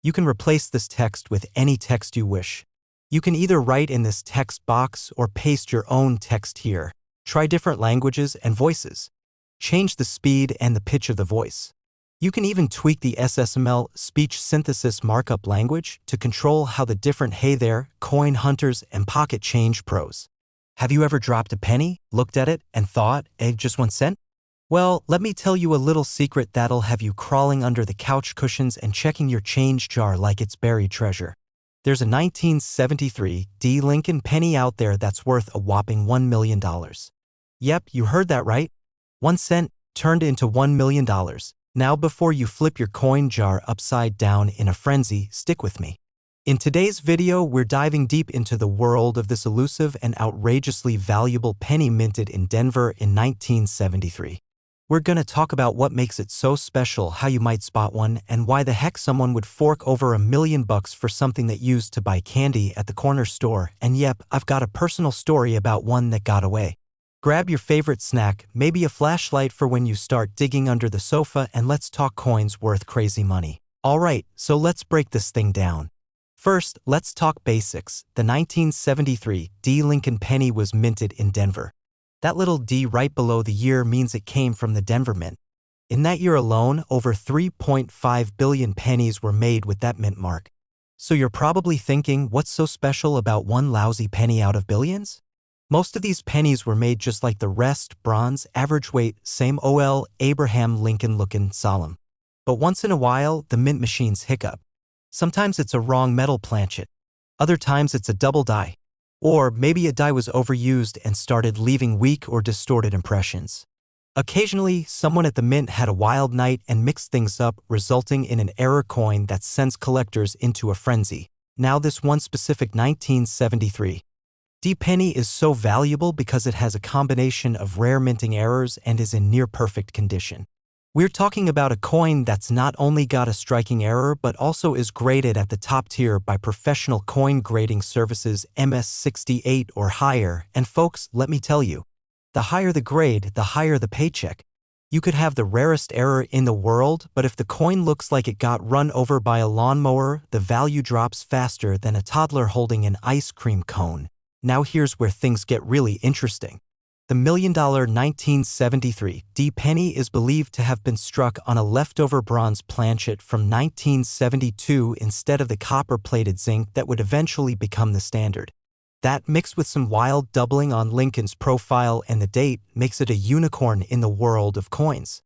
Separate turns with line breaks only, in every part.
You can replace this text with any text you wish. You can either write in this text box or paste your own text here. Try different languages and voices. Change the speed and the pitch of the voice. You can even tweak the SSML speech synthesis markup language to control how the different hey there, coin hunters, and pocket change pros. Have you ever dropped a penny, looked at it, and thought, just 1 cent? Well, let me tell you a little secret that'll have you crawling under the couch cushions and checking your change jar like it's buried treasure. There's a 1973 D Lincoln penny out there that's worth a whopping $1 million. Yep, you heard that right. 1 cent turned into $1 million. Now before you flip your coin jar upside down in a frenzy, stick with me. In today's video, we're diving deep into the world of this elusive and outrageously valuable penny minted in Denver in 1973. We're gonna talk about what makes it so special, how you might spot one, and why the heck someone would fork over $1 million for something that used to buy candy at the corner store. And yep, I've got a personal story about one that got away. Grab your favorite snack, maybe a flashlight for when you start digging under the sofa, and let's talk coins worth crazy money. Alright, so let's break this thing down. First, let's talk basics. The 1973 D Lincoln penny was minted in Denver. That little D right below the year means it came from the Denver Mint. In that year alone, over 3.5 billion pennies were made with that mint mark. So you're probably thinking, what's so special about one lousy penny out of billions? Most of these pennies were made just like the rest, bronze, average weight, same OL, Abraham Lincoln looking solemn. But once in a while, the mint machines hiccup. Sometimes it's a wrong metal planchet. Other times it's a double die. Or maybe a die was overused and started leaving weak or distorted impressions. Occasionally, someone at the mint had a wild night and mixed things up, resulting in an error coin that sends collectors into a frenzy. Now this one specific 1973 D penny is so valuable because it has a combination of rare minting errors and is in near-perfect condition. We're talking about a coin that's not only got a striking error but also is graded at the top tier by professional coin grading services MS68 or higher. And folks, let me tell you, the higher the grade, the higher the paycheck. You could have the rarest error in the world, but if the coin looks like it got run over by a lawnmower, the value drops faster than a toddler holding an ice cream cone. Now here's where things get really interesting. The $1 million 1973 D penny is believed to have been struck on a leftover bronze planchet from 1972 instead of the copper-plated zinc that would eventually become the standard. That, mixed with some wild doubling on Lincoln's profile and the date, makes it a unicorn in the world of coins.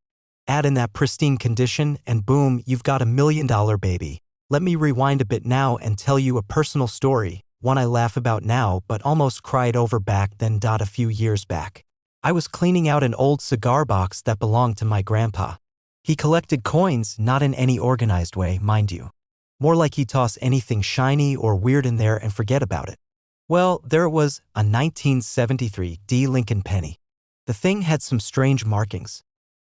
Add in that pristine condition and boom, you've got $1 million baby. Let me rewind a bit now and tell you a personal story. One I laugh about now but almost cried over back then. A few years back, I was cleaning out an old cigar box that belonged to my grandpa. He collected coins, not in any organized way, mind you. More like he'd toss anything shiny or weird in there and forget about it. Well, there it was, a 1973 D Lincoln penny. The thing had some strange markings.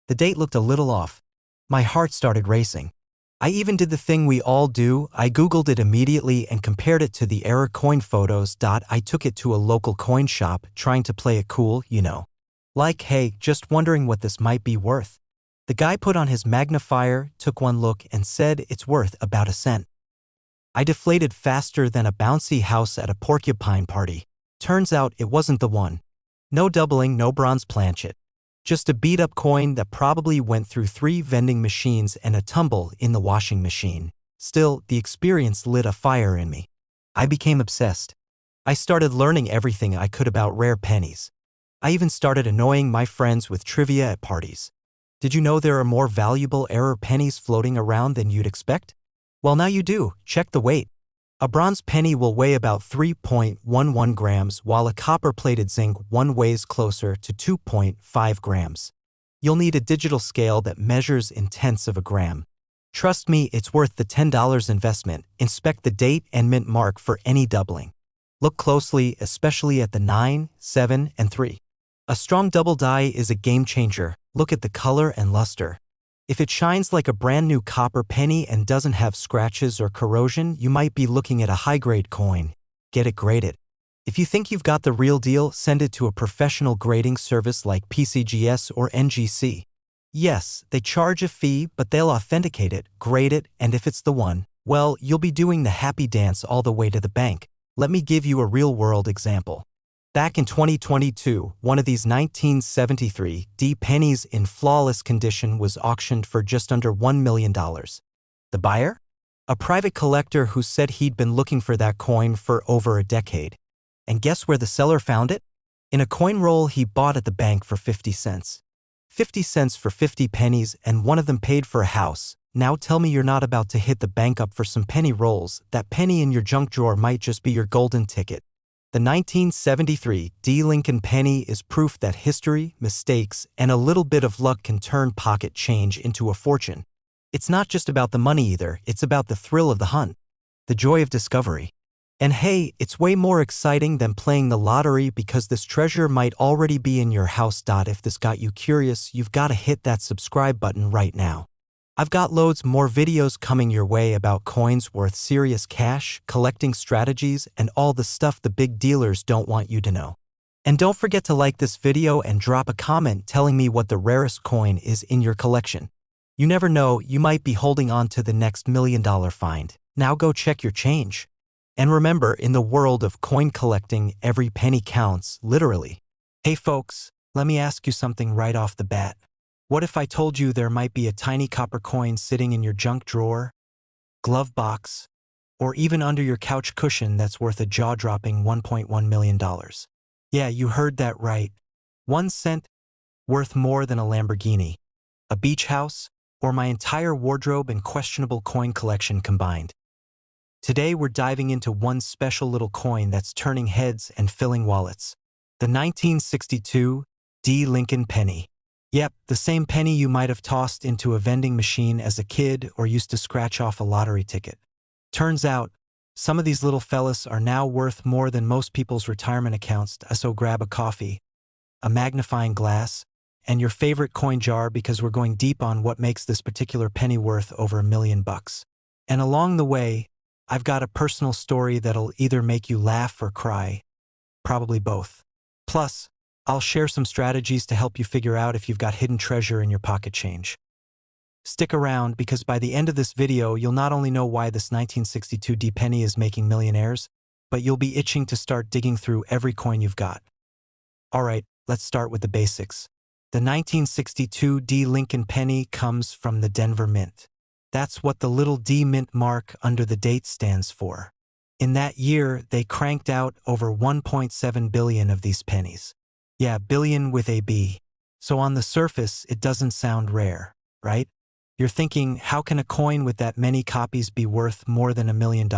The date looked a little off. My heart started racing. I even did the thing we all do. I Googled it immediately and compared it to the error coin photos. I took it to a local coin shop, trying to play it cool, you know. Like, hey, just wondering what this might be worth. The guy put on his magnifier, took one look, and said it's worth about 1 cent. I deflated faster than a bouncy house at a porcupine party. Turns out it wasn't the one. No doubling, no bronze planchet. Just a beat-up coin that probably went through 3 vending machines and a tumble in the washing machine. Still, the experience lit a fire in me. I became obsessed. I started learning everything I could about rare pennies. I even started annoying my friends with trivia at parties. Did you know there are more valuable error pennies floating around than you'd expect? Well, now you do. Check the weight. A bronze penny will weigh about 3.11 grams, while a copper-plated zinc one weighs closer to 2.5 grams. You'll need a digital scale that measures in tenths of a gram. Trust me, it's worth the $10 investment. Inspect the date and mint mark for any doubling. Look closely, especially at the 9, 7, and 3. A strong double die is a game changer. Look at the color and luster. If it shines like a brand new copper penny and doesn't have scratches or corrosion, you might be looking at a high-grade coin. Get it graded. If you think you've got the real deal, send it to a professional grading service like PCGS or NGC. Yes, they charge a fee, but they'll authenticate it, grade it, and if it's the one, Well, you'll be doing the happy dance all the way to the bank. Let me give you a real-world example. Back in 2022, one of these 1973 pennies in flawless condition was auctioned for just under $1 million. The buyer? A private collector who said he'd been looking for that coin for over a decade. And guess where the seller found it? In a coin roll he bought at the bank for 50 cents. 50 cents for 50 pennies, and one of them paid for a house. Now tell me you're not about to hit the bank up for some penny rolls. That penny in your junk drawer might just be your golden ticket. The 1973 Lincoln penny is proof that history, mistakes, and a little bit of luck can turn pocket change into a fortune. It's not just about the money either, it's about the thrill of the hunt, the joy of discovery. And hey, it's way more exciting than playing the lottery because this treasure might already be in your house. If this got you curious, you've got to hit that subscribe button right now. I've got loads more videos coming your way about coins worth serious cash, collecting strategies, and all the stuff the big dealers don't want you to know. And don't forget to like this video and drop a comment telling me what the rarest coin is in your collection. You never know, you might be holding on to the next $1 million find. Now go check your change. And remember, in the world of coin collecting, every penny counts, literally. Hey folks, let me ask you something right off the bat. What if I told you there might be a tiny copper coin sitting in your junk drawer, glove box, or even under your couch cushion that's worth a jaw-dropping $1.1 million? Yeah, you heard that right. 1 cent, worth more than a Lamborghini, a beach house, or my entire wardrobe and questionable coin collection combined. Today we're diving into one special little coin that's turning heads and filling wallets. The 1962 Lincoln penny. Yep, the same penny you might have tossed into a vending machine as a kid or used to scratch off a lottery ticket. Turns out, some of these little fellas are now worth more than most people's retirement accounts, so grab a coffee, a magnifying glass, and your favorite coin jar because we're going deep on what makes this particular penny worth over $1 million. And along the way, I've got a personal story that'll either make you laugh or cry, probably both. Plus, I'll share some strategies to help you figure out if you've got hidden treasure in your pocket change. Stick around because by the end of this video, you'll not only know why this 1962 penny is making millionaires, but you'll be itching to start digging through every coin you've got. Alright, let's start with the basics. The 1962 Lincoln penny comes from the Denver Mint. That's what the little D mint mark under the date stands for. In that year, they cranked out over 1.7 billion of these pennies. Yeah, billion with a B. So on the surface, it doesn't sound rare, right? You're thinking, how can a coin with that many copies be worth more than $1 million?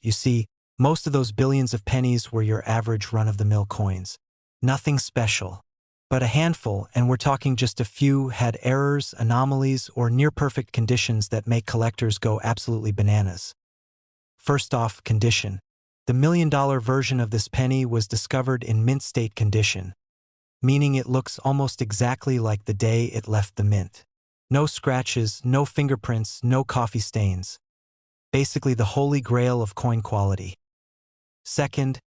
You see, most of those billions of pennies were your average run-of-the-mill coins. Nothing special. But a handful, and we're talking just a few, had errors, anomalies, or near-perfect conditions that make collectors go absolutely bananas. First off, condition. The $1 million version of this penny was discovered in mint state condition, meaning it looks almost exactly like the day it left the mint. No scratches, no fingerprints, no coffee stains. Basically the holy grail of coin quality. Second,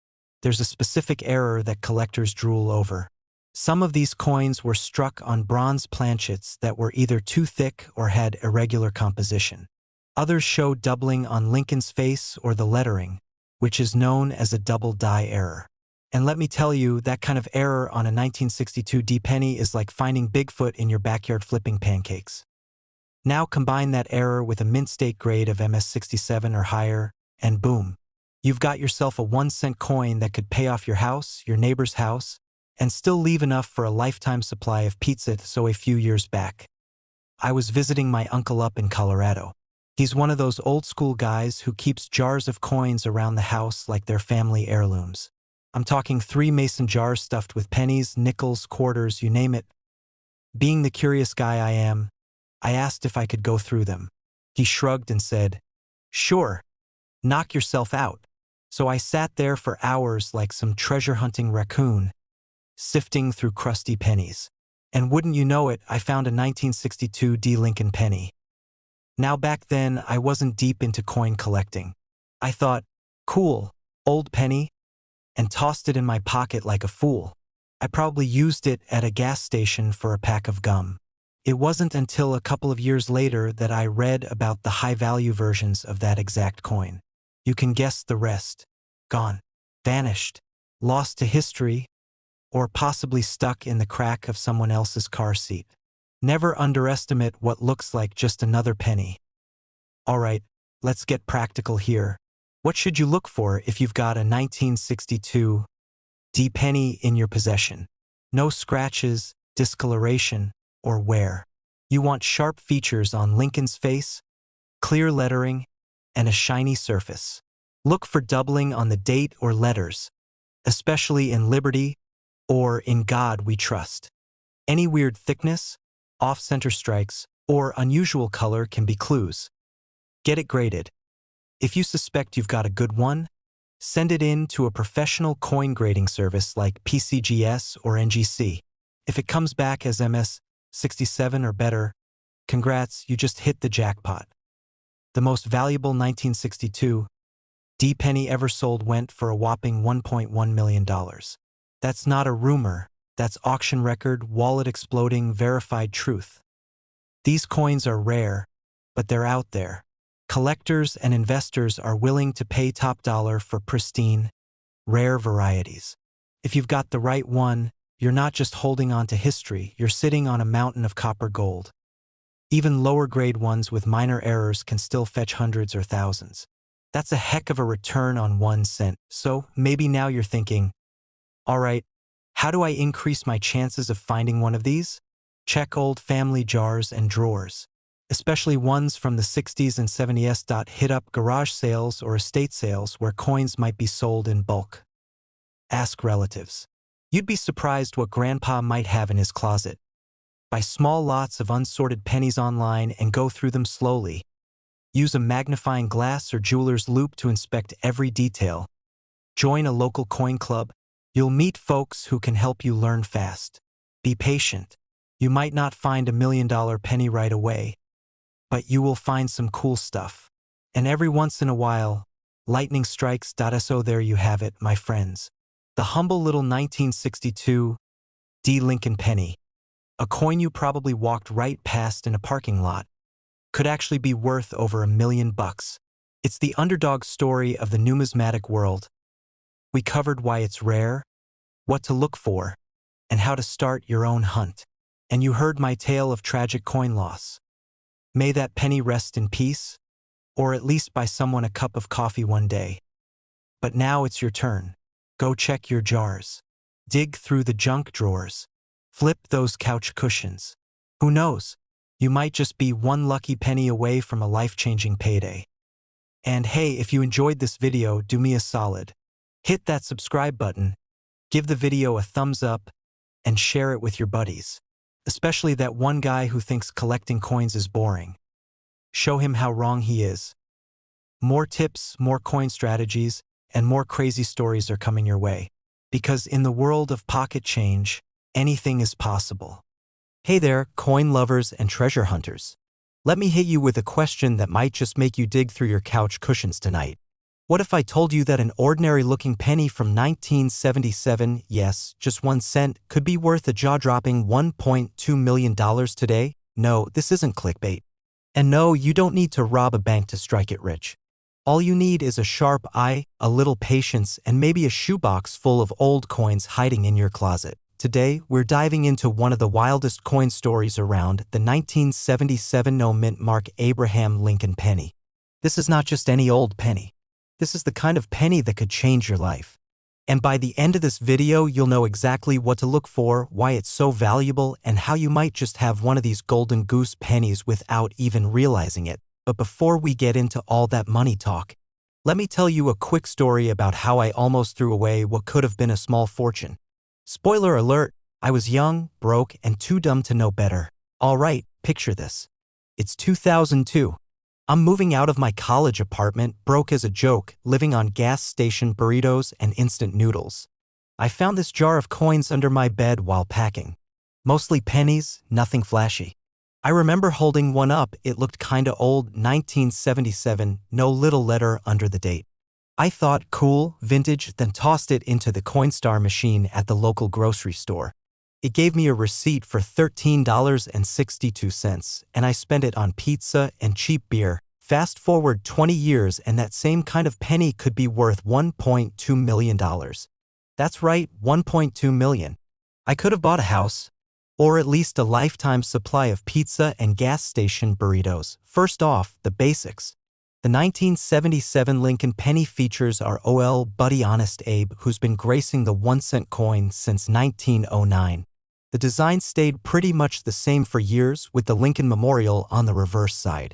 there's a specific error that collectors drool over. Some of these coins were struck on bronze planchets that were either too thick or had irregular composition. Others show doubling on Lincoln's face or the lettering, which is known as a double die error. And let me tell you, that kind of error on a 1962 penny is like finding Bigfoot in your backyard flipping pancakes. Now combine that error with a mint state grade of MS67 or higher, and boom. You've got yourself a 1-cent coin that could pay off your house, your neighbor's house, and still leave enough for a lifetime supply of pizza. So a few years back, I was visiting my uncle up in Colorado. He's one of those old school guys who keeps jars of coins around the house like they're family heirlooms. I'm talking 3 mason jars stuffed with pennies, nickels, quarters, you name it. Being the curious guy I am, I asked if I could go through them. He shrugged and said, "Sure, knock yourself out." So I sat there for hours like some treasure-hunting raccoon, sifting through crusty pennies. And wouldn't you know it, I found a 1962 Lincoln penny. Now back then, I wasn't deep into coin collecting. I thought, cool, old penny, and tossed it in my pocket like a fool. I probably used it at a gas station for a pack of gum. It wasn't until a couple of years later that I read about the high-value versions of that exact coin. You can guess the rest. Gone. Vanished. Lost to history, or possibly stuck in the crack of someone else's car seat. Never underestimate what looks like just another penny. Alright, let's get practical here. What should you look for if you've got a 1962 D penny in your possession? No scratches, discoloration, or wear. You want sharp features on Lincoln's face, clear lettering, and a shiny surface. Look for doubling on the date or letters, especially in Liberty or In God We Trust. Any weird thickness, off-center strikes, or unusual color can be clues. Get it graded. If you suspect you've got a good one, send it in to a professional coin grading service like PCGS or NGC. If it comes back as MS-67 or better, congrats, you just hit the jackpot. The most valuable 1962 D penny ever sold went for a whopping $1.1 million. That's not a rumor, that's auction record, wallet-exploding, verified truth. These coins are rare, but they're out there. Collectors and investors are willing to pay top dollar for pristine, rare varieties. If you've got the right one, you're not just holding on to history, you're sitting on a mountain of copper gold. Even lower-grade ones with minor errors can still fetch hundreds or thousands. That's a heck of a return on 1 cent. So maybe now you're thinking, alright, how do I increase my chances of finding one of these? Check old family jars and drawers, especially ones from the 60s and 70s. Hit up garage sales or estate sales where coins might be sold in bulk. Ask relatives. You'd be surprised what Grandpa might have in his closet. Buy small lots of unsorted pennies online and go through them slowly. Use a magnifying glass or jeweler's loupe to inspect every detail. Join a local coin club. You'll meet folks who can help you learn fast. Be patient. You might not find a $1 million penny right away, but you will find some cool stuff. And every once in a while, lightning strikes. So there you have it, my friends. The humble little 1962 D Lincoln penny. A coin you probably walked right past in a parking lot. Could actually be worth over $1 million. It's the underdog story of the numismatic world. We covered why it's rare, what to look for, and how to start your own hunt. And you heard my tale of tragic coin loss. May that penny rest in peace, or at least buy someone a cup of coffee one day. But now it's your turn. Go check your jars. Dig through the junk drawers. Flip those couch cushions. Who knows? You might just be one lucky penny away from a life-changing payday. And hey, if you enjoyed this video, do me a solid. Hit that subscribe button, give the video a thumbs up, and share it with your buddies. Especially that one guy who thinks collecting coins is boring. Show him how wrong he is. More tips, more coin strategies, and more crazy stories are coming your way. Because in the world of pocket change, anything is possible. Hey there, coin lovers and treasure hunters. Let me hit you with a question that might just make you dig through your couch cushions tonight. What if I told you that an ordinary-looking penny from 1977, yes, just 1 cent, could be worth a jaw-dropping $1.2 million today? No, this isn't clickbait. And no, you don't need to rob a bank to strike it rich. All you need is a sharp eye, a little patience, and maybe a shoebox full of old coins hiding in your closet. Today, we're diving into one of the wildest coin stories around, the 1977 no-mint mark Abraham Lincoln penny. This is not just any old penny. This is the kind of penny that could change your life. And by the end of this video, you'll know exactly what to look for, why it's so valuable, and how you might just have one of these golden goose pennies without even realizing it. But before we get into all that money talk, let me tell you a quick story about how I almost threw away what could have been a small fortune. Spoiler alert, I was young, broke, and too dumb to know better. Alright, picture this. It's 2002. I'm moving out of my college apartment, broke as a joke, living on gas station burritos and instant noodles. I found this jar of coins under my bed while packing. Mostly pennies, nothing flashy. I remember holding one up, it looked kinda old, 1977, no little letter under the date. I thought, cool, vintage, then tossed it into the Coinstar machine at the local grocery store. It gave me a receipt for $13.62, and I spent it on pizza and cheap beer. Fast forward 20 years and that same kind of penny could be worth $1.2 million. That's right, $1.2 million. I could have bought a house, or at least a lifetime supply of pizza and gas station burritos. First off, the basics. The 1977 Lincoln penny features our OL buddy Honest Abe, who's been gracing the 1-cent coin since 1909. The design stayed pretty much the same for years, with the Lincoln Memorial on the reverse side.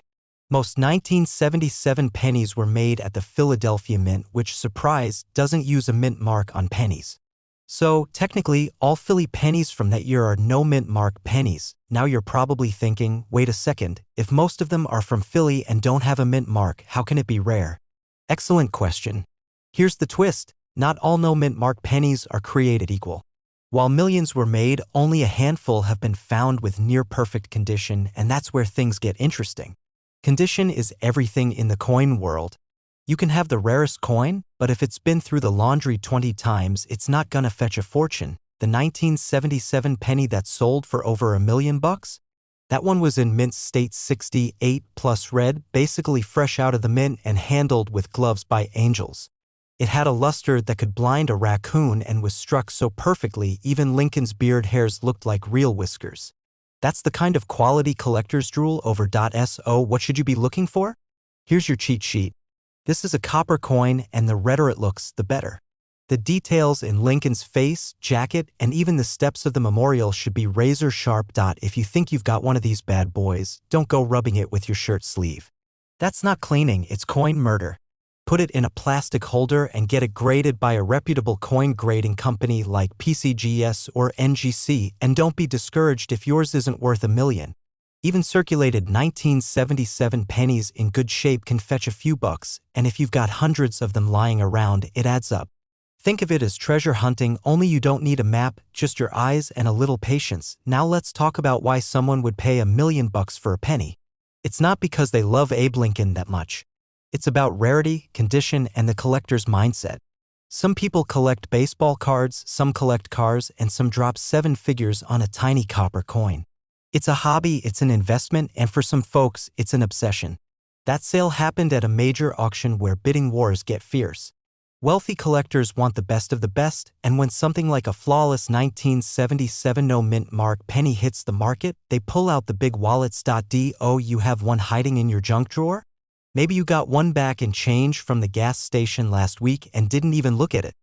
Most 1977 pennies were made at the Philadelphia Mint, which, surprise, doesn't use a mint mark on pennies. So, technically, all Philly pennies from that year are no mint mark pennies. Now you're probably thinking, wait a second, if most of them are from Philly and don't have a mint mark, how can it be rare? Excellent question. Here's the twist. Not all no mint mark pennies are created equal. While millions were made, only a handful have been found with near-perfect condition, and that's where things get interesting. Condition is everything in the coin world. You can have the rarest coin, but if it's been through the laundry 20 times, it's not gonna fetch a fortune. The 1977 penny that sold for over $1 million? That one was in mint state 68 plus red, basically fresh out of the mint and handled with gloves by angels. It had a luster that could blind a raccoon and was struck so perfectly even Lincoln's beard hairs looked like real whiskers. That's the kind of quality collector's drool over .so. What should you be looking for? Here's your cheat sheet. This is a copper coin, and the redder it looks, the better. The details in Lincoln's face, jacket, and even the steps of the memorial should be razor sharp. If you think you've got one of these bad boys, don't go rubbing it with your shirt sleeve. That's not cleaning, it's coin murder. Put it in a plastic holder and get it graded by a reputable coin grading company like PCGS or NGC, and don't be discouraged if yours isn't worth $1 million. Even circulated 1977 pennies in good shape can fetch a few bucks, and if you've got hundreds of them lying around, it adds up. Think of it as treasure hunting, only you don't need a map, just your eyes and a little patience. Now let's talk about why someone would pay $1 million for a penny. It's not because they love Abe Lincoln that much. It's about rarity, condition, and the collector's mindset. Some people collect baseball cards, some collect cars, and some drop 7 figures on a tiny copper coin. It's a hobby, it's an investment, and for some folks, it's an obsession. That sale happened at a major auction where bidding wars get fierce. Wealthy collectors want the best of the best, and when something like a flawless 1977 no mint mark penny hits the market, they pull out the big wallets. Do you have one hiding in your junk drawer? Maybe you got one back in change from the gas station last week and didn't even look at it.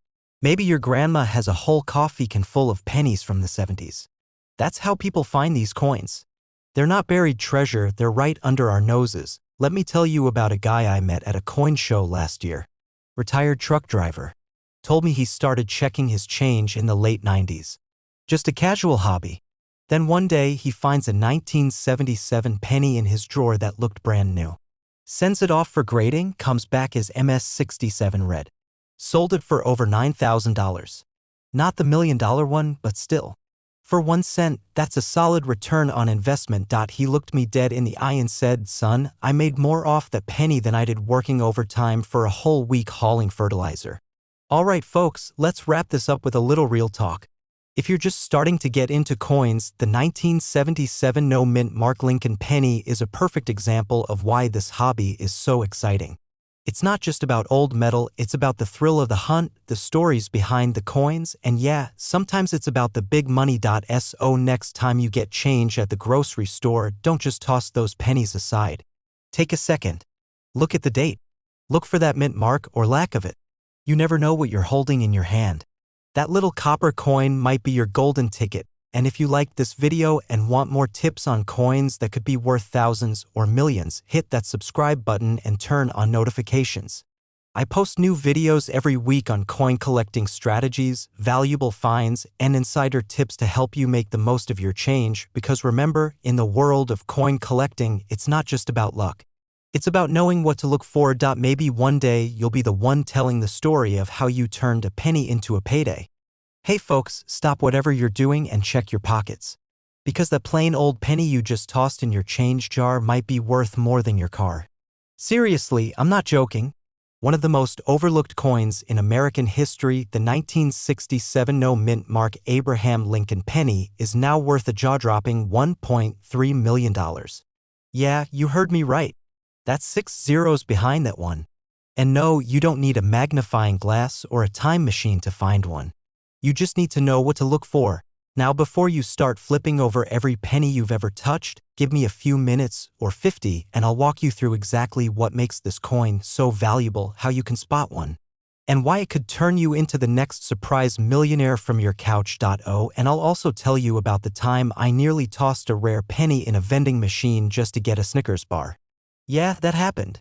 Maybe your grandma has a whole coffee can full of pennies from the 70s. That's how people find these coins. They're not buried treasure, they're right under our noses. Let me tell you about a guy I met at a coin show last year. Retired truck driver. Told me he started checking his change in the late 90s. Just a casual hobby. Then one day he finds a 1977 penny in his drawer that looked brand new. Sends it off for grading, comes back as MS-67 red. Sold it for over $9,000. Not the $1 million one, but still. For 1 cent, that's a solid return on investment. He looked me dead in the eye and said, "Son, I made more off that penny than I did working overtime for a whole week hauling fertilizer." Alright folks, let's wrap this up with a little real talk. If you're just starting to get into coins, the 1977 no mint mark Lincoln penny is a perfect example of why this hobby is so exciting. It's not just about old metal, it's about the thrill of the hunt, the stories behind the coins, and yeah, sometimes it's about the big money. So next time you get change at the grocery store, don't just toss those pennies aside. Take a second. Look at the date. Look for that mint mark or lack of it. You never know what you're holding in your hand. That little copper coin might be your golden ticket. And if you liked this video and want more tips on coins that could be worth thousands or millions, hit that subscribe button and turn on notifications. I post new videos every week on coin collecting strategies, valuable finds, and insider tips to help you make the most of your change, because remember, in the world of coin collecting, it's not just about luck. It's about knowing what to look for. Maybe one day you'll be the one telling the story of how you turned a penny into a payday. Hey folks, stop whatever you're doing and check your pockets. Because that plain old penny you just tossed in your change jar might be worth more than your car. Seriously, I'm not joking. One of the most overlooked coins in American history, the 1967 no-mint mark Abraham Lincoln penny, is now worth a jaw-dropping $1.3 million. Yeah, you heard me right. That's 6 zeros behind that one. And no, you don't need a magnifying glass or a time machine to find one. You just need to know what to look for. Now, before you start flipping over every penny you've ever touched, give me a few minutes, or 50, and I'll walk you through exactly what makes this coin so valuable, how you can spot one, and why it could turn you into the next surprise millionaire from your couch. And I'll also tell you about the time I nearly tossed a rare penny in a vending machine just to get a Snickers bar. Yeah, that happened.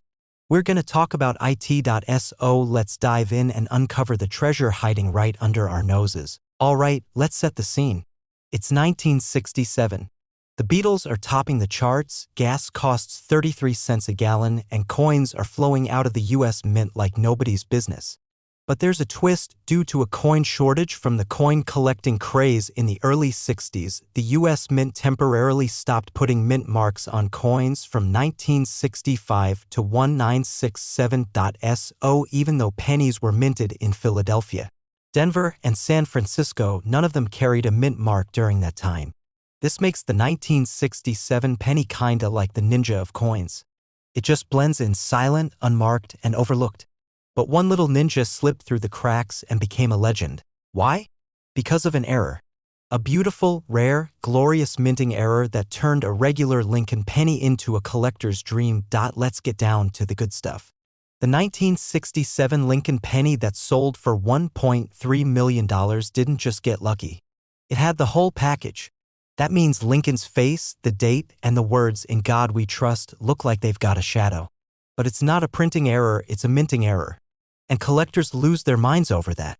We're gonna talk about it.so. Let's dive in and uncover the treasure hiding right under our noses. Alright, let's set the scene. It's 1967. The Beatles are topping the charts, gas costs 33 cents a gallon, and coins are flowing out of the US Mint like nobody's business. But there's a twist. Due to a coin shortage from the coin collecting craze in the early 60s, the US Mint temporarily stopped putting mint marks on coins from 1965 to 1967. Even though pennies were minted in Philadelphia, Denver, and San Francisco, none of them carried a mint mark during that time. This makes the 1967 penny kinda like the ninja of coins. It just blends in silent, unmarked, and overlooked. But one little ninja slipped through the cracks and became a legend. Why? Because of an error. A beautiful, rare, glorious minting error that turned a regular Lincoln penny into a collector's dream. Let's get down to the good stuff. The 1967 Lincoln penny that sold for $1.3 million didn't just get lucky. It had the whole package. That means Lincoln's face, the date, and the words "In God We Trust" look like they've got a shadow. But it's not a printing error, it's a minting error. And collectors lose their minds over that.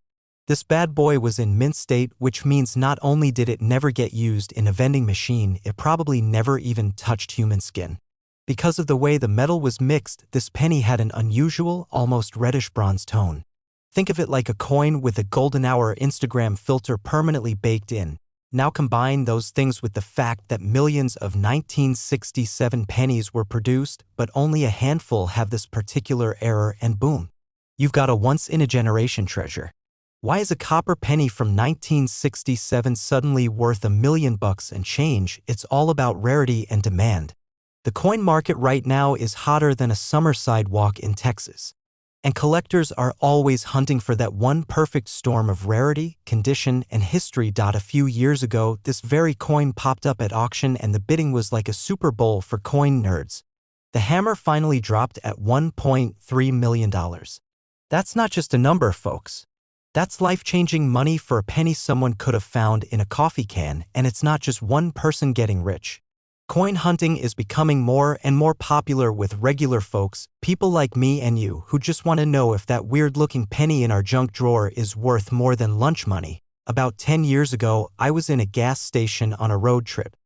This bad boy was in mint state, which means not only did it never get used in a vending machine, it probably never even touched human skin. Because of the way the metal was mixed, this penny had an unusual, almost reddish bronze tone. Think of it like a coin with a golden hour Instagram filter permanently baked in. Now combine those things with the fact that millions of 1967 pennies were produced, but only a handful have this particular error, and boom, you've got a once-in-a-generation treasure. Why is a copper penny from 1967 suddenly worth $1 million and change? It's all about rarity and demand. The coin market right now is hotter than a summer sidewalk in Texas. And collectors are always hunting for that one perfect storm of rarity, condition, and history. A few years ago, this very coin popped up at auction and the bidding was like a Super Bowl for coin nerds. The hammer finally dropped at $1.3 million. That's not just a number, folks. That's life-changing money for a penny someone could have found in a coffee can, and it's not just one person getting rich. Coin hunting is becoming more and more popular with regular folks, people like me and you, who just want to know if that weird-looking penny in our junk drawer is worth more than lunch money. About 10 years ago, I was in a gas station on a road trip.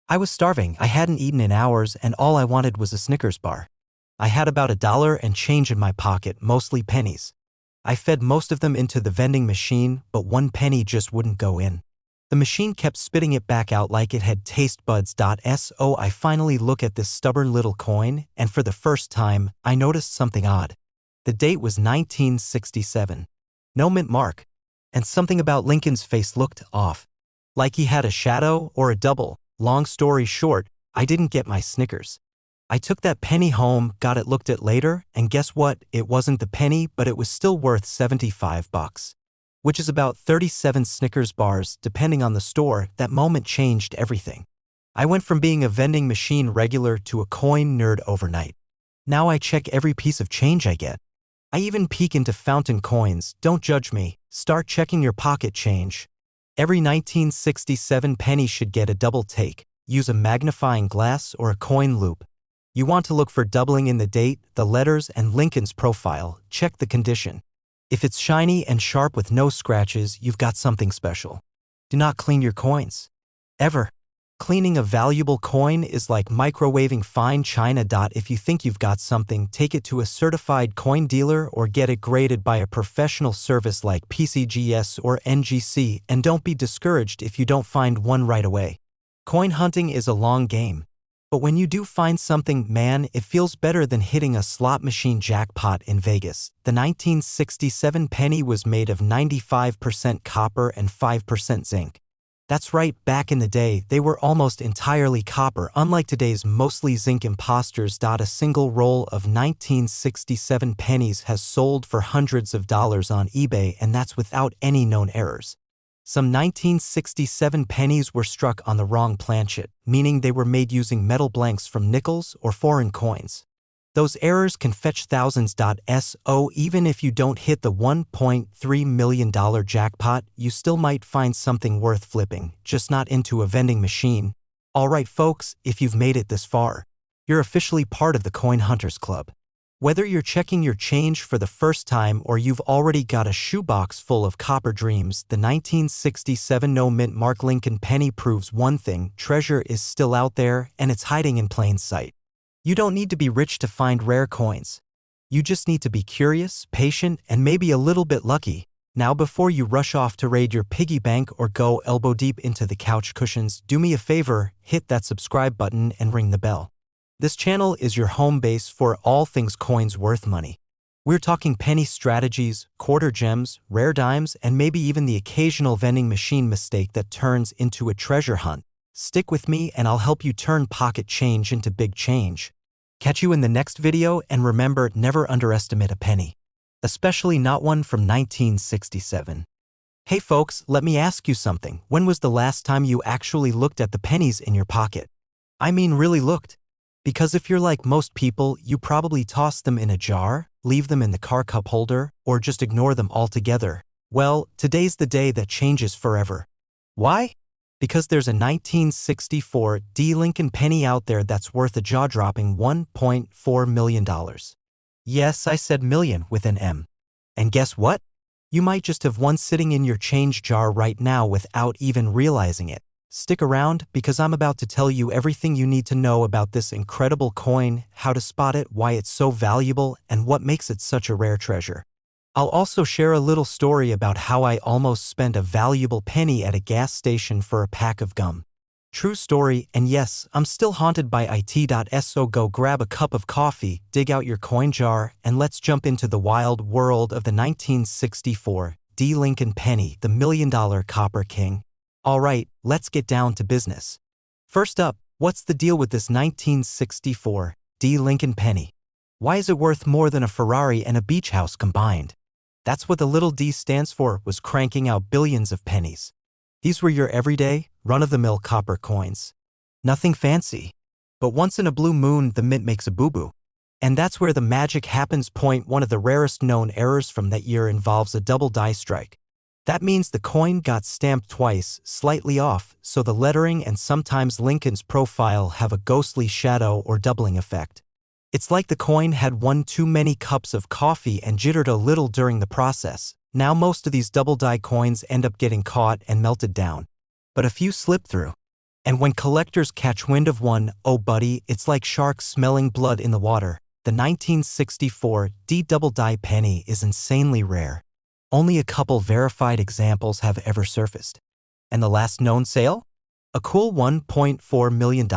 I was starving, I hadn't eaten in hours, and all I wanted was a Snickers bar. I had about $1 and change in my pocket, mostly pennies. I fed most of them into the vending machine, but one penny just wouldn't go in. The machine kept spitting it back out like it had taste buds. So I finally look at this stubborn little coin, and for the first time, I noticed something odd. The date was 1967. No mint mark. And something about Lincoln's face looked off. Like he had a shadow or a double. Long story short, I didn't get my Snickers. I took that penny home, got it looked at later, and guess what? It wasn't the penny, but it was still worth $75. Which is about 37 Snickers bars, depending on the store. That moment changed everything. I went from being a vending machine regular to a coin nerd overnight. Now I check every piece of change I get. I even peek into fountain coins. Don't judge me. Start checking your pocket change. Every 1967 penny should get a double take. Use a magnifying glass or a coin loop. You want to look for doubling in the date, the letters, and Lincoln's profile. Check the condition. If it's shiny and sharp with no scratches, you've got something special. Do not clean your coins. Ever. Cleaning a valuable coin is like microwaving fine china. If you think you've got something, take it to a certified coin dealer or get it graded by a professional service like PCGS or NGC, and don't be discouraged if you don't find one right away. Coin hunting is a long game. But when you do find something, man, it feels better than hitting a slot machine jackpot in Vegas. The 1967 penny was made of 95% copper and 5% zinc. That's right, back in the day, they were almost entirely copper, unlike today's mostly zinc imposters. A single roll of 1967 pennies has sold for hundreds of dollars on eBay, and that's without any known errors. Some 1967 pennies were struck on the wrong planchet, meaning they were made using metal blanks from nickels or foreign coins. Those errors can fetch thousands. So even if you don't hit the $1.3 million jackpot, you still might find something worth flipping, just not into a vending machine. Alright folks, if you've made it this far, you're officially part of the Coin Hunters Club. Whether you're checking your change for the first time or you've already got a shoebox full of copper dreams, the 1967 no-mint Mark Lincoln penny proves one thing: treasure is still out there, and it's hiding in plain sight. You don't need to be rich to find rare coins. You just need to be curious, patient, and maybe a little bit lucky. Now, before you rush off to raid your piggy bank or go elbow deep into the couch cushions, do me a favor, hit that subscribe button and ring the bell. This channel is your home base for all things coins worth money. We're talking penny strategies, quarter gems, rare dimes, and maybe even the occasional vending machine mistake that turns into a treasure hunt. Stick with me and I'll help you turn pocket change into big change. Catch you in the next video, and remember, never underestimate a penny. Especially not one from 1967. Hey folks, let me ask you something. When was the last time you actually looked at the pennies in your pocket? I mean really looked. Because if you're like most people, you probably toss them in a jar, leave them in the car cup holder, or just ignore them altogether. Well, today's the day that changes forever. Why? Because there's a 1964 Lincoln penny out there that's worth a jaw-dropping $1.4 million. Yes, I said million with an M. And guess what? You might just have one sitting in your change jar right now without even realizing it. Stick around, because I'm about to tell you everything you need to know about this incredible coin, how to spot it, why it's so valuable, and what makes it such a rare treasure. I'll also share a little story about how I almost spent a valuable penny at a gas station for a pack of gum. True story, and yes, I'm still haunted by it. So go grab a cup of coffee, dig out your coin jar, and let's jump into the wild world of the 1964 Lincoln penny, the $1 million copper king. Alright, let's get down to business. First up, what's the deal with this 1964 Lincoln penny? Why is it worth more than a Ferrari and a beach house combined? That's what the little d stands for, was cranking out billions of pennies. These were your everyday, run-of-the-mill copper coins. Nothing fancy. But once in a blue moon, the mint makes a boo-boo. And that's where the magic happens. Point one of the rarest known errors from that year involves a double die strike. That means the coin got stamped twice, slightly off, so the lettering and sometimes Lincoln's profile have a ghostly shadow or doubling effect. It's like the coin had one too many cups of coffee and jittered a little during the process. Now most of these double-die coins end up getting caught and melted down. But a few slip through. And when collectors catch wind of one, oh buddy, it's like sharks smelling blood in the water. The 1964 double-die penny is insanely rare. Only a couple verified examples have ever surfaced. And the last known sale? A cool $1.4 million.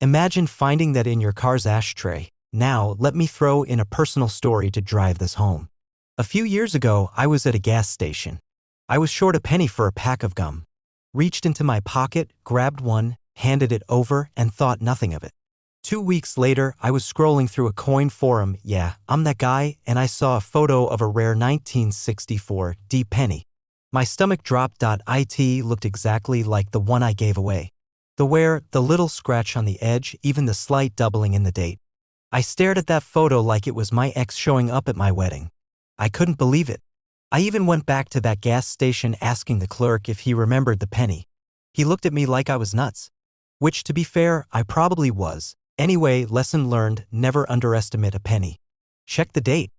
Imagine finding that in your car's ashtray. Now, let me throw in a personal story to drive this home. A few years ago, I was at a gas station. I was short a penny for a pack of gum. Reached into my pocket, grabbed one, handed it over, and thought nothing of it. 2 weeks later, I was scrolling through a coin forum, yeah, I'm that guy, and I saw a photo of a rare 1964 penny. My stomach dropped. It looked exactly like the one I gave away. The wear, the little scratch on the edge, even the slight doubling in the date. I stared at that photo like it was my ex showing up at my wedding. I couldn't believe it. I even went back to that gas station asking the clerk if he remembered the penny. He looked at me like I was nuts. Which, to be fair, I probably was. Anyway, lesson learned, never underestimate a penny. Check the date.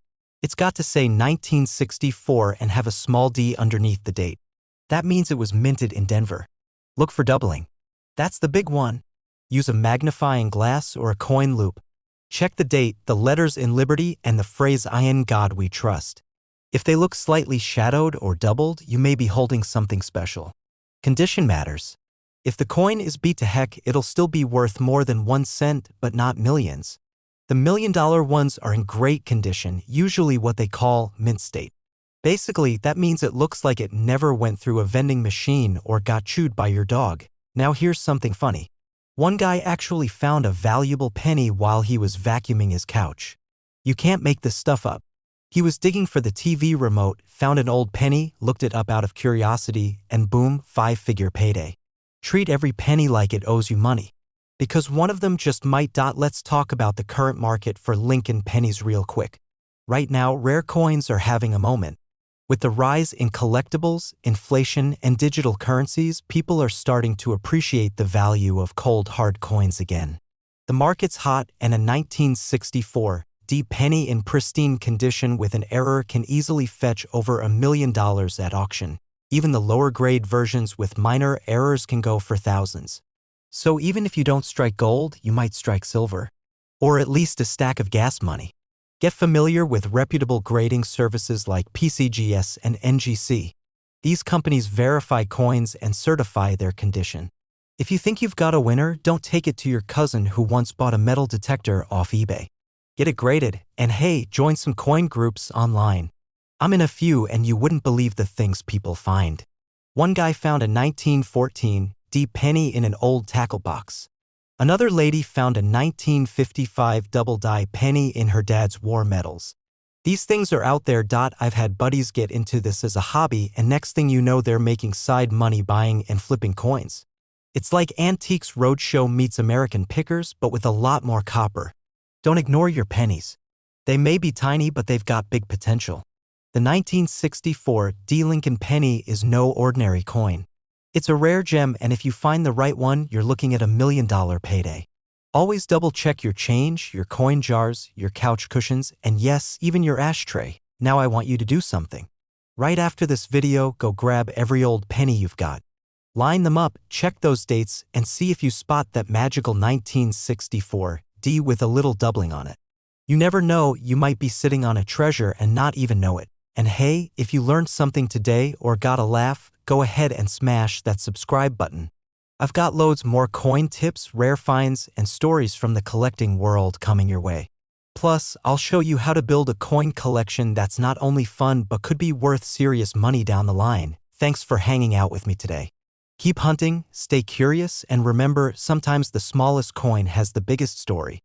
It's got to say 1964 and have a small d underneath the date. That means it was minted in Denver. Look for doubling. That's the big one. Use a magnifying glass or a coin loop. Check the date, the letters in Liberty, and the phrase "In God We Trust." If they look slightly shadowed or doubled, you may be holding something special. Condition matters. If the coin is beat to heck, it'll still be worth more than 1 cent, but not millions. The $1 million ones are in great condition, usually what they call mint state. Basically, that means it looks like it never went through a vending machine or got chewed by your dog. Now here's something funny. One guy actually found a valuable penny while he was vacuuming his couch. You can't make this stuff up. He was digging for the TV remote, found an old penny, looked it up out of curiosity, and boom, 5-figure payday. Treat every penny like it owes you money. Because one of them just might. Let's talk about the current market for Lincoln pennies real quick. Right now, rare coins are having a moment. With the rise in collectibles, inflation, and digital currencies, people are starting to appreciate the value of cold hard coins again. The market's hot, and a 1964 D penny in pristine condition with an error can easily fetch over $1 million at auction. Even the lower grade versions with minor errors can go for thousands. So even if you don't strike gold, you might strike silver. Or at least a stack of gas money. Get familiar with reputable grading services like PCGS and NGC. These companies verify coins and certify their condition. If you think you've got a winner, don't take it to your cousin who once bought a metal detector off eBay. Get it graded, and hey, join some coin groups online. I'm in a few, and you wouldn't believe the things people find. One guy found a 1914 D penny in an old tackle box. Another lady found a 1955 double-die penny in her dad's war medals. These things are out there. I've had buddies get into this as a hobby, and next thing you know, they're making side money buying and flipping coins. It's like Antiques Roadshow meets American Pickers, but with a lot more copper. Don't ignore your pennies. They may be tiny, but they've got big potential. The 1964 D Lincoln penny is no ordinary coin. It's a rare gem, and if you find the right one, you're looking at $1 million payday. Always double-check your change, your coin jars, your couch cushions, and yes, even your ashtray. Now I want you to do something. Right after this video, go grab every old penny you've got. Line them up, check those dates, and see if you spot that magical 1964 D with a little doubling on it. You never know, you might be sitting on a treasure and not even know it. And hey, if you learned something today or got a laugh, go ahead and smash that subscribe button. I've got loads more coin tips, rare finds, and stories from the collecting world coming your way. Plus, I'll show you how to build a coin collection that's not only fun but could be worth serious money down the line. Thanks for hanging out with me today. Keep hunting, stay curious, and remember, sometimes the smallest coin has the biggest story.